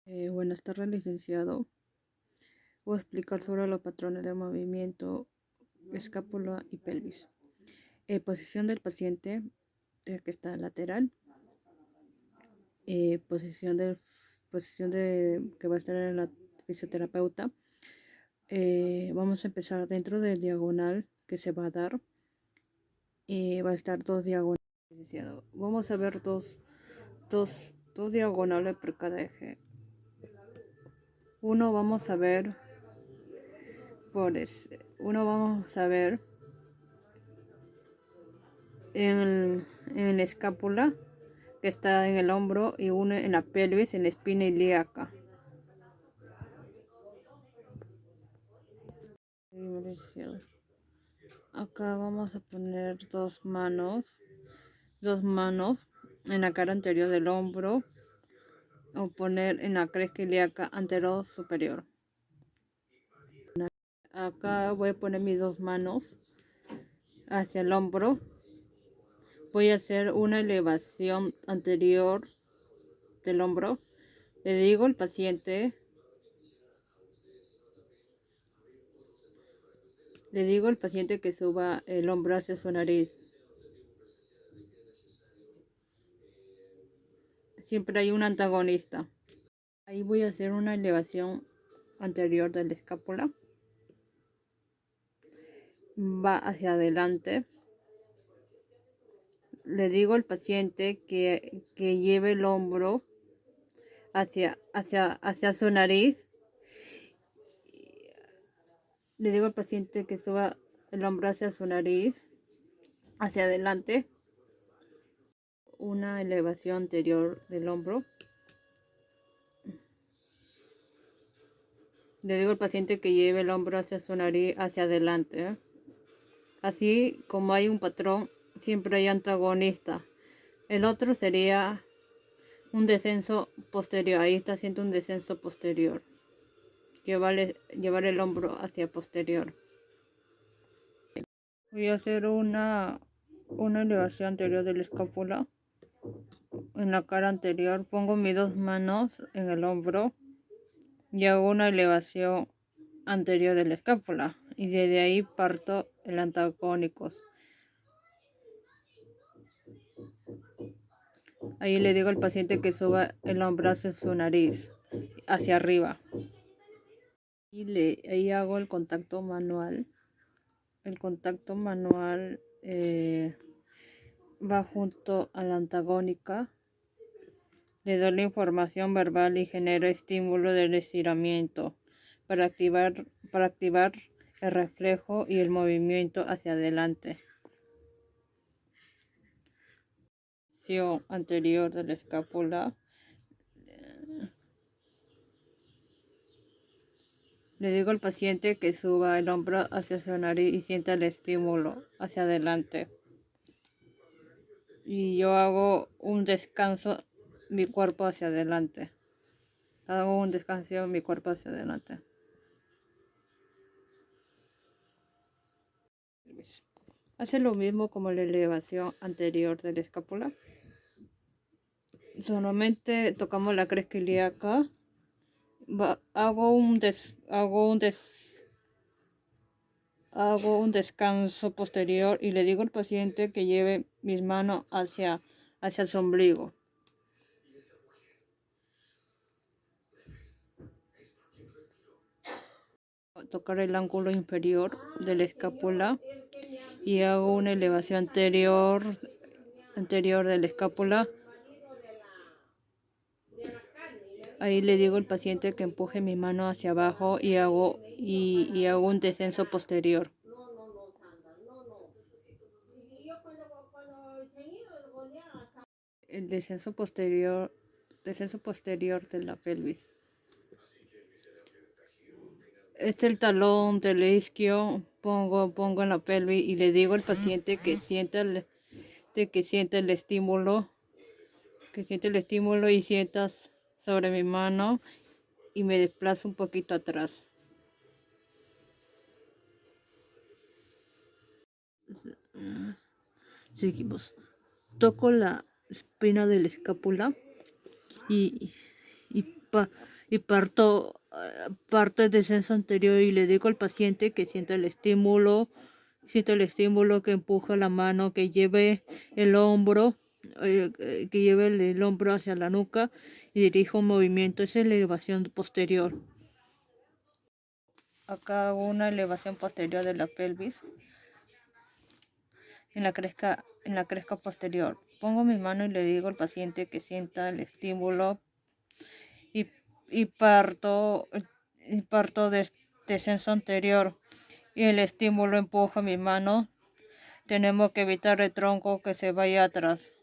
Buenas tardes, licenciado. Voy a explicar sobre los patrones de movimiento, escápula y pelvis. Posición del paciente, el que está lateral. Posición que va a estar en la fisioterapeuta. Vamos a empezar dentro del diagonal que se va a dar. Va a estar dos diagonales, licenciado. Vamos a ver dos diagonales por cada eje. Uno vamos a ver en la escápula que está en el hombro y uno en la pelvis, en la espina ilíaca. Acá vamos a poner dos manos en la cara anterior del hombro o poner en la cresta ilíaca anterior superior. Acá voy a poner mis dos manos hacia el hombro. Voy a hacer una elevación anterior del hombro. Le digo al paciente que suba el hombro hacia su nariz. Siempre hay un antagonista. Ahí voy a hacer una elevación anterior de la escápula. Va hacia adelante. Le digo al paciente que lleve el hombro hacia su nariz. Le digo al paciente que suba el hombro hacia su nariz, hacia adelante. Una elevación anterior del hombro. Le digo al paciente que lleve el hombro hacia su nariz, hacia adelante. Así como hay un patrón, siempre hay antagonista. El otro sería un descenso posterior. Ahí está haciendo un descenso posterior. Llevar el hombro hacia posterior. Voy a hacer una elevación anterior de la escápula. En la cara anterior pongo mis dos manos en el hombro y hago una elevación anterior de la escápula. Y desde ahí parto el antagónicos. Ahí le digo al paciente que suba el hombro hacia su nariz, hacia arriba. Y ahí hago el contacto manual. El contacto manual va junto a la antagónica. Le doy la información verbal y genero estímulo del estiramiento para activar el reflejo y el movimiento hacia adelante. Anterior de la escápula. Le digo al paciente que suba el hombro hacia su nariz y sienta el estímulo hacia adelante. Y yo hago un descanso, mi cuerpo hacia adelante. Hago un descanso, mi cuerpo hacia adelante. Hace lo mismo como la elevación anterior de la escápula. Solamente tocamos la cresta ilíaca. Hago un descanso posterior y le digo al paciente que lleve mis manos hacia su ombligo. Tocar el ángulo inferior de la escápula y hago una elevación anterior de la escápula. Ahí le digo al paciente que empuje mi mano hacia abajo y hago un descenso posterior. El descenso posterior de la pelvis. Este es el talón del isquio, pongo en la pelvis y le digo al paciente que sienta el estímulo, y sientas sobre mi mano y me desplazo un poquito atrás. Seguimos. Toco la espina de la escápula y y parto el descenso anterior y le digo al paciente que sienta el estímulo que empuja la mano, que lleve el hombro, el hombro hacia la nuca y dirijo un movimiento, esa es la elevación posterior. Acá hago una elevación posterior de la pelvis en la cresca posterior. Pongo mi mano y le digo al paciente que sienta el estímulo y parto de descenso anterior y el estímulo empuja mi mano. Tenemos que evitar el tronco que se vaya atrás.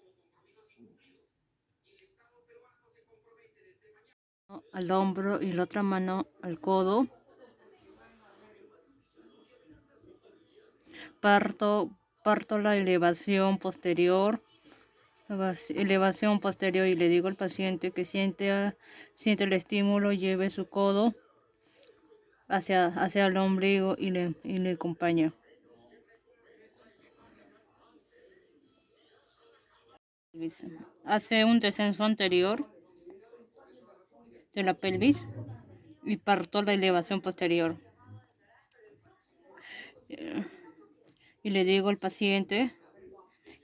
Al hombro y la otra mano al codo. Parto la elevación posterior. Y le digo al paciente que siente el estímulo, lleve su codo hacia el ombligo y le acompaña. Hace un descenso anterior de la pelvis y parto la elevación posterior. Y le digo al paciente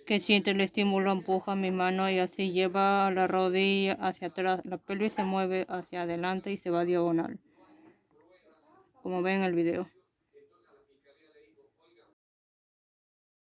que siente el estímulo, empuja mi mano y así lleva la rodilla hacia atrás. La pelvis se mueve hacia adelante y se va diagonal, como ven en el video.